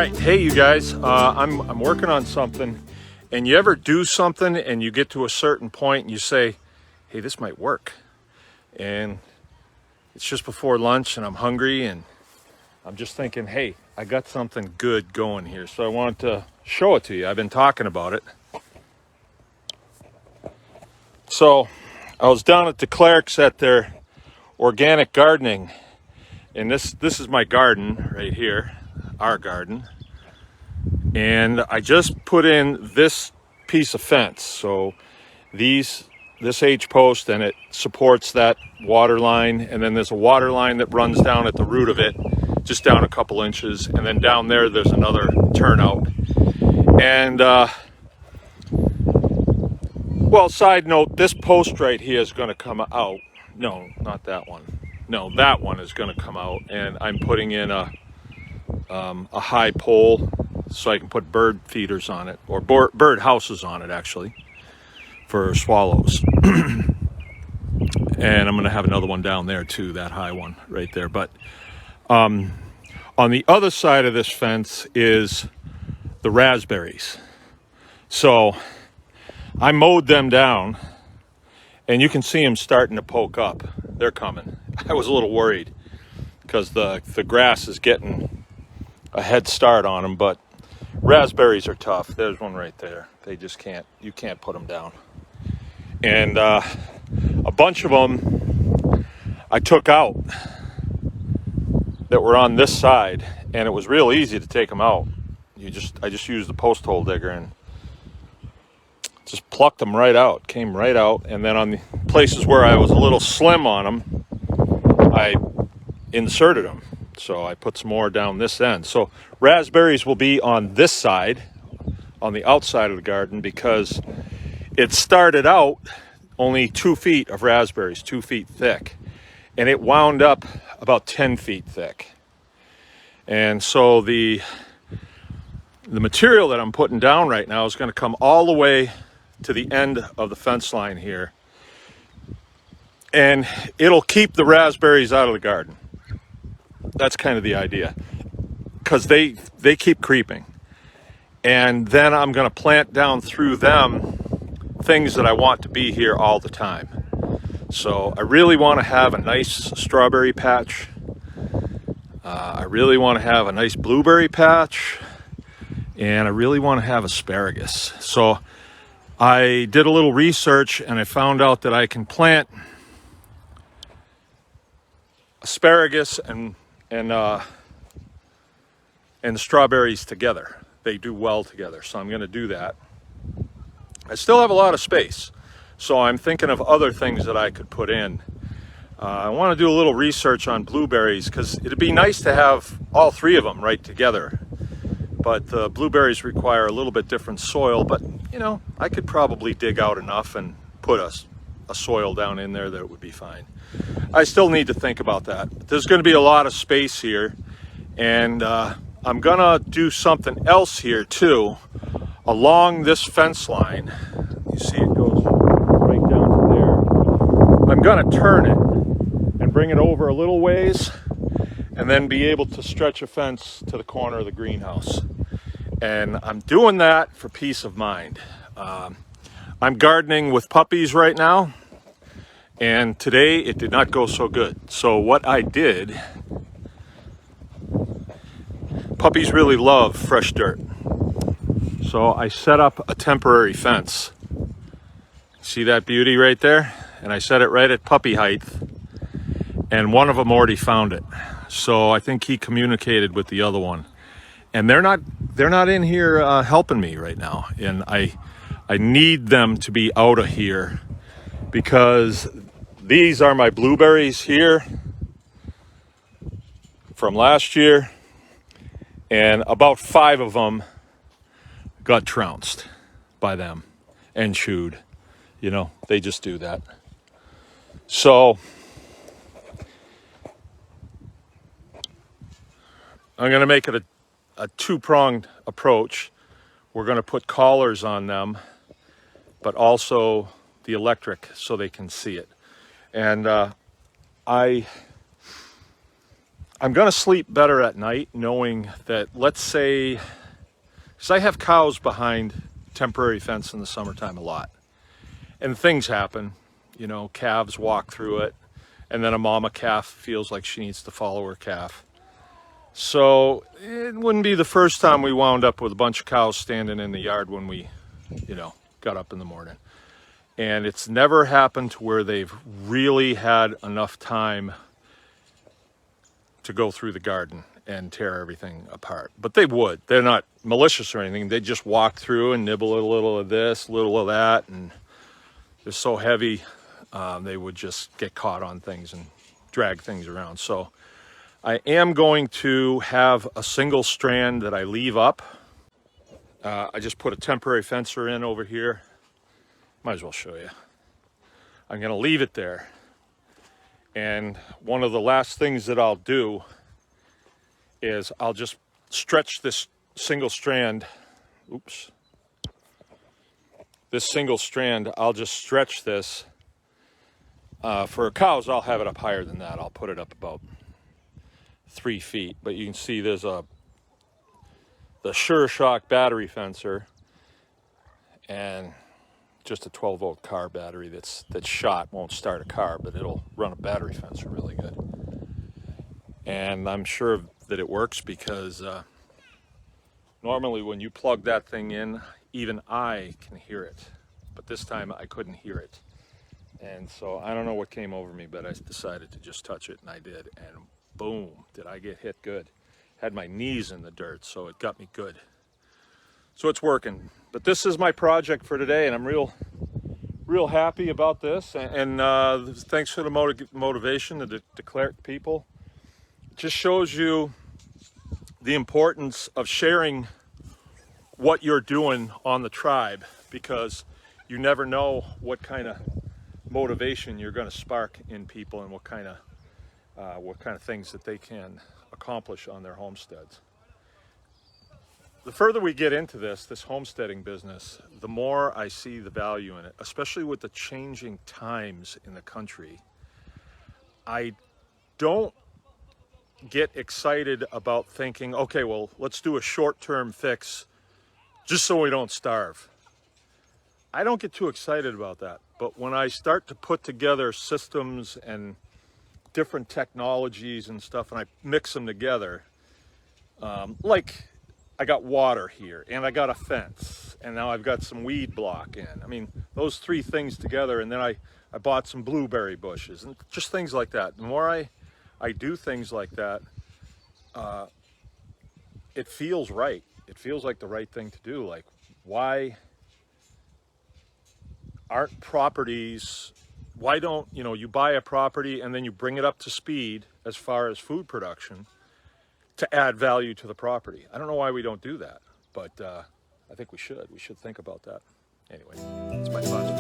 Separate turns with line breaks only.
right, hey you guys, I'm working on something, and you ever do something and you get to a certain point and you say, hey, this might work, and it's just before lunch and I'm hungry and I'm just thinking, hey, I got something good going here, so I wanted to show it to you. I've been talking about it. So I was down at the Clark's at their organic gardening, and this is my garden right here, our garden. And I just put in this piece of fence. So this H post, and it supports that water line. And then there's a water line that runs down at the root of it, just down a couple inches. And then down there's another turnout. And, well, side note, this post right here is going to come out. No, not that one. No, that one is going to come out. And I'm putting in a high pole, so I can put bird feeders on it, or bird houses on it, actually, for swallows. And I'm going to have another one down there too, that high one right there. But on the other side of this fence is the raspberries. So I mowed them down, and you can see them starting to poke up. They're coming. I was a little worried because the grass is getting a head start on them, but raspberries are tough. There's one right there. They just can't, you can't put them down. And a bunch of them I took out that were on this side, and it was real easy to take them out. I just used the post hole digger and just plucked them right out, came right out. And then on the places where I was a little slim on them, I inserted them. So I put some more down this end. So raspberries will be on this side, on the outside of the garden, because it started out only 2 feet of raspberries, 2 feet thick, and it wound up about 10 feet thick. And so the material that I'm putting down right now is going to come all the way to the end of the fence line here, and it'll keep the raspberries out of the garden. That's kind of the idea, because they keep creeping. And then I'm going to plant down through them things that I want to be here all the time. So I really want to have a nice strawberry patch. I really want to have a nice blueberry patch. And I really want to have asparagus. So I did a little research, and I found out that I can plant asparagus and strawberries together. They do well together, so I'm going to do that. I still have a lot of space, so I'm thinking of other things that I could put in. I want to do a little research on blueberries, because it'd be nice to have all three of them right together. But the blueberries require a little bit different soil, but you know, I could probably dig out enough and put a soil down in there that it would be fine. I still need to think about that. There's going to be a lot of space here, and I'm gonna do something else here too along this fence line. You see it goes right down to there. I'm gonna turn it and bring it over a little ways, and then be able to stretch a fence to the corner of the greenhouse. And I'm doing that for peace of mind. I'm gardening with puppies right now, and today it did not go so good. So what I did, puppies really love fresh dirt. So I set up a temporary fence. See that beauty right there? And I set it right at puppy height, and one of them already found it. So I think he communicated with the other one, and they're not in here helping me right now. And I need them to be out of here, because these are my blueberries here from last year, and about 5 of them got trounced by them and chewed. You know, they just do that. So I'm going to make it a two-pronged approach. We're going to put collars on them, but also the electric so they can see it. And I I'm going to sleep better at night knowing that, let's say, because I have cows behind temporary fence in the summertime a lot. And things happen, you know, calves walk through it, and then a mama calf feels like she needs to follow her calf. So it wouldn't be the first time we wound up with a bunch of cows standing in the yard when we, you know, got up in the morning. And it's never happened to where they've really had enough time to go through the garden and tear everything apart. But they would. They're not malicious or anything. They just walk through and nibble a little of this, a little of that, and they're so heavy, they would just get caught on things and drag things around. So I am going to have a single strand that I leave up. I just put a temporary fencer in over here. Might as well show you. I'm going to leave it there. And one of the last things that I'll do is I'll just stretch this single strand. Oops. This single strand, I'll just stretch this. For cows, I'll have it up higher than that. I'll put it up about 3 feet. But you can see there's the Sure Shock battery fencer and just a 12-volt car battery that's shot. Won't start a car, but it'll run a battery fencer really good. And I'm sure that it works because normally when you plug that thing in, even I can hear it. But this time I couldn't hear it. And so I don't know what came over me, but I decided to just touch it, and I did. And boom, did I get hit good. Had my knees in the dirt, so it got me good. So it's working. But this is my project for today, and I'm real happy about this. And thanks for the motivation to declare to people. It just shows you the importance of sharing what you're doing on the tribe, because you never know what kind of motivation you're going to spark in people and what kind of things that they can accomplish on their homesteads. The further we get into this homesteading business, the more I see the value in it, especially with the changing times in the country. I don't get excited about thinking, okay, well, let's do a short-term fix just so we don't starve. I don't get too excited about that. But when I start to put together systems and different technologies and stuff, and I mix them together, like I got water here, and I got a fence, and now I've got some weed block in. I mean, those 3 things together, and then I bought some blueberry bushes, and just things like that. The more I do things like that, it feels right. It feels like the right thing to do. Like, why aren't properties, why don't, you buy a property and then you bring it up to speed as far as food production to add value to the property? I don't know why we don't do that, but I think we should. We should think about that. Anyway, it's my thoughts.